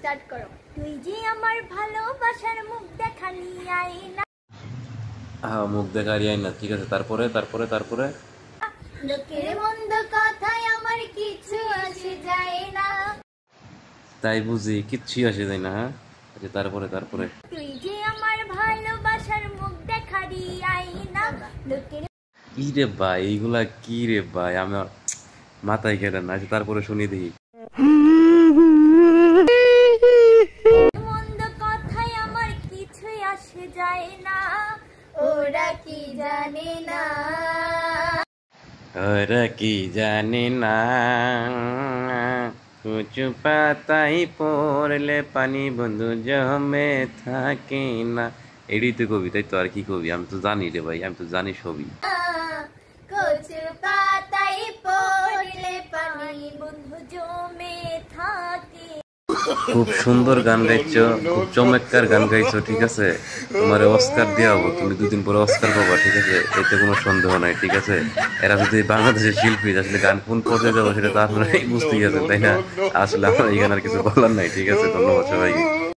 Start করো। তুই যে আমার ভালোবাসার মুখ দেখানি আয়না। হ্যাঁ, মুখ দেখারি আই না, ঠিক আছে। তারপরে তারপরে তারপরে লোকের মন্দ কথায় আমার কিছু আসে যায় না। তাই বুঝি কিচ্ছু আসে যায় না। হ্যাঁ, আচ্ছা, তারপরে তারপরে তুই যে আমার ভালোবাসার মুখ দেখারি আয়না। লোকের কি রে ভাই, এইগুলা কি রে ভাই, আমার মাথায় খেলে না। আচ্ছা, তারপরে শুনি দেখি। মন্দ কথায় আমার কিছুই আসে যায় না, ওরা কি জানে না। ওরা কি জানে না, কুচু পাতাই পড়লে পানি বন্ধু জমে থাকে না। এটাই তো কবিতাই, তো আর কি কবি, আমি তো জানি রে ভাই, আমি তো জানি সবই। কচু পাতায় পড়লে পানি বন্ধু জমে থাকে। খুব সুন্দর গান গাইছো, খুব চমৎকার গান গাইছো, ঠিক আছে। তোমার অস্কার দেওয়া হবো, তুমি দুদিন পরে অস্কার পাবা, ঠিক আছে, এতে কোনো সন্দেহ নাই, ঠিক আছে। এরা যদি বাংলাদেশের শিল্পী, আসলে গান কোন পর্যায়ে যাবো সেটা তো আপনারাই বুঝতে গেছেন, তাই না? আসলে আমার এই গান আর কিছু বলার নাই, ঠিক আছে। ধন্যবাদ সবাইকে।